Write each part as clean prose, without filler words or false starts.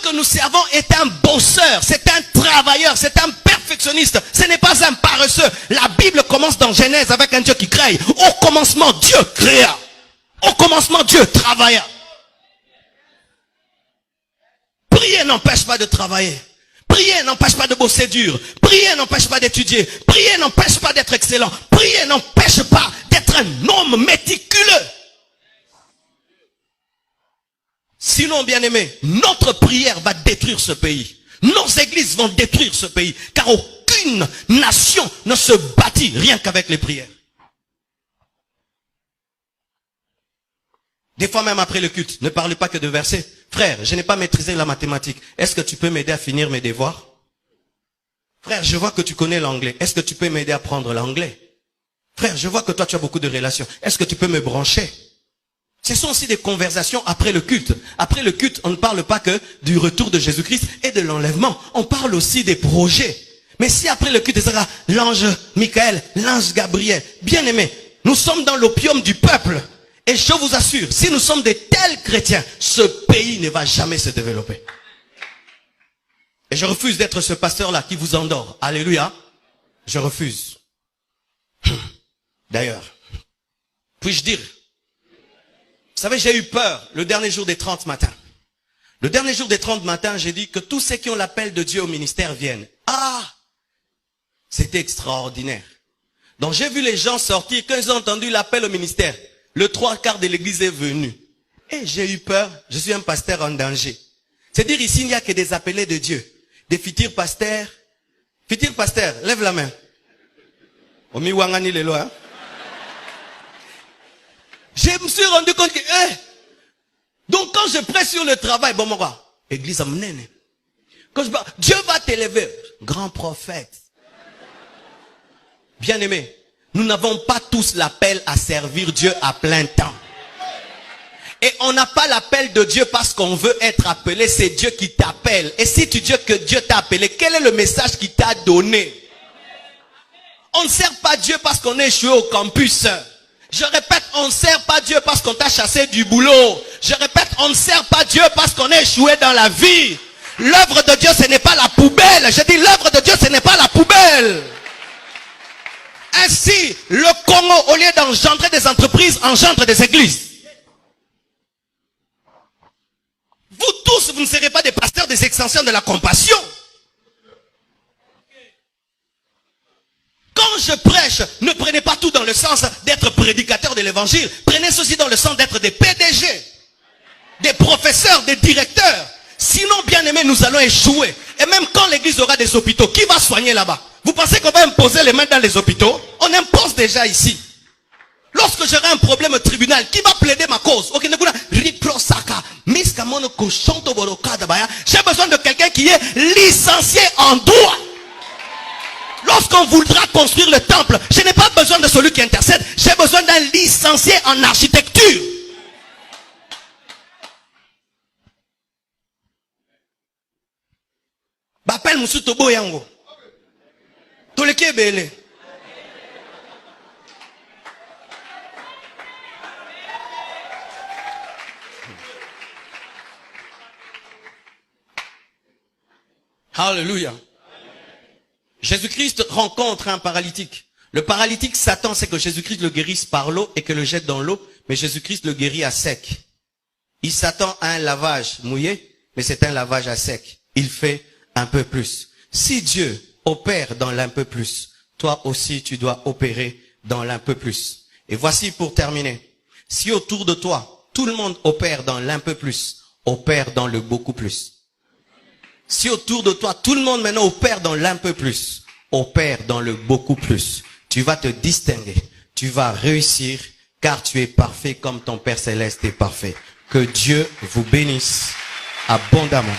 que nous servons est un bosseur, c'est un travailleur, c'est un perfectionniste. Ce n'est pas un paresseux. La Bible commence dans Genèse avec un Dieu qui crée. Au commencement, Dieu créa. Au commencement, Dieu travailla. Prier n'empêche pas de travailler. Prier n'empêche pas de bosser dur. Prier n'empêche pas d'étudier. Prier n'empêche pas d'être excellent. Prier n'empêche pas d'être un homme méticuleux. Sinon, bien aimé, notre prière va détruire ce pays. Nos églises vont détruire ce pays. Car aucune nation ne se bâtit rien qu'avec les prières. Des fois même après le culte, ne parlez pas que de versets. Frère, je n'ai pas maîtrisé la mathématique. Est-ce que tu peux m'aider à finir mes devoirs? Frère, je vois que tu connais l'anglais. Est-ce que tu peux m'aider à apprendre l'anglais? Frère, je vois que toi tu as beaucoup de relations. Est-ce que tu peux me brancher? Ce sont aussi des conversations après le culte. Après le culte, on ne parle pas que du retour de Jésus-Christ et de l'enlèvement. On parle aussi des projets. Mais si après le culte, ce sera l'ange Michael, l'ange Gabriel. Bien aimé, nous sommes dans l'opium du peuple. Et je vous assure, si nous sommes de tels chrétiens, ce pays ne va jamais se développer. Et je refuse d'être ce pasteur-là qui vous endort. Alléluia. Je refuse. D'ailleurs, puis-je dire, vous savez, j'ai eu peur le dernier jour des 30 matins. Le dernier jour des 30 matins, j'ai dit que tous ceux qui ont l'appel de Dieu au ministère viennent. Ah! C'était extraordinaire. Donc j'ai vu les gens sortir, quand ils ont entendu l'appel au ministère, le 3/4 de l'église est venu. Et j'ai eu peur, je suis un pasteur en danger. C'est-à-dire ici, il n'y a que des appelés de Dieu. Des futurs pasteurs. Futurs pasteurs, lève la main. Omi wangani lelo, hein? Je me suis rendu compte que, donc quand je prêche sur le travail, bon, moi, église à mener. Quand je parle, Dieu va t'élever. Grand prophète. Bien aimé, nous n'avons pas tous l'appel à servir Dieu à plein temps. Et on n'a pas l'appel de Dieu parce qu'on veut être appelé, c'est Dieu qui t'appelle. Et si tu dis que Dieu t'a appelé, quel est le message qu'il t'a donné? On ne sert pas Dieu parce qu'on est échoué au campus. Je répète, on ne sert pas Dieu parce qu'on t'a chassé du boulot. Je répète, on ne sert pas Dieu parce qu'on est échoué dans la vie. L'œuvre de Dieu, ce n'est pas la poubelle. Je dis, l'œuvre de Dieu, ce n'est pas la poubelle. Ainsi, le Congo, au lieu d'engendrer des entreprises, engendre des églises. Vous tous, vous ne serez pas des pasteurs des extensions de la compassion. Quand je prêche, ne prenez pas tout dans le sens d'être prédicateur de l'évangile. Prenez ceci dans le sens d'être des PDG, des professeurs, des directeurs. Sinon, bien aimé, nous allons échouer. Et même quand l'église aura des hôpitaux, qui va soigner là-bas? Vous pensez qu'on va imposer les mains dans les hôpitaux? On impose déjà ici. Lorsque j'aurai un problème au tribunal, qui va plaider ma cause? J'ai besoin de quelqu'un qui est licencié en droit. Lorsqu'on voudra construire le temple, je n'ai pas besoin de celui qui intercède. J'ai besoin d'un licencié en architecture. Bapel Musutobo Yango. Toleke Bele. Alléluia. Jésus-Christ rencontre un paralytique. Le paralytique s'attend, c'est que Jésus-Christ le guérisse par l'eau et que le jette dans l'eau, mais Jésus-Christ le guérit à sec. Il s'attend à un lavage mouillé, mais c'est un lavage à sec. Il fait un peu plus. Si Dieu opère dans l'un peu plus, toi aussi tu dois opérer dans l'un peu plus. Et voici pour terminer. Si autour de toi, tout le monde opère dans l'un peu plus, opère dans le beaucoup plus. Si autour de toi, tout le monde maintenant opère dans l'un peu plus, opère dans le beaucoup plus, tu vas te distinguer, tu vas réussir, car tu es parfait comme ton Père Céleste est parfait. Que Dieu vous bénisse abondamment.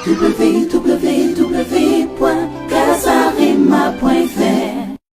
www.casarema.fr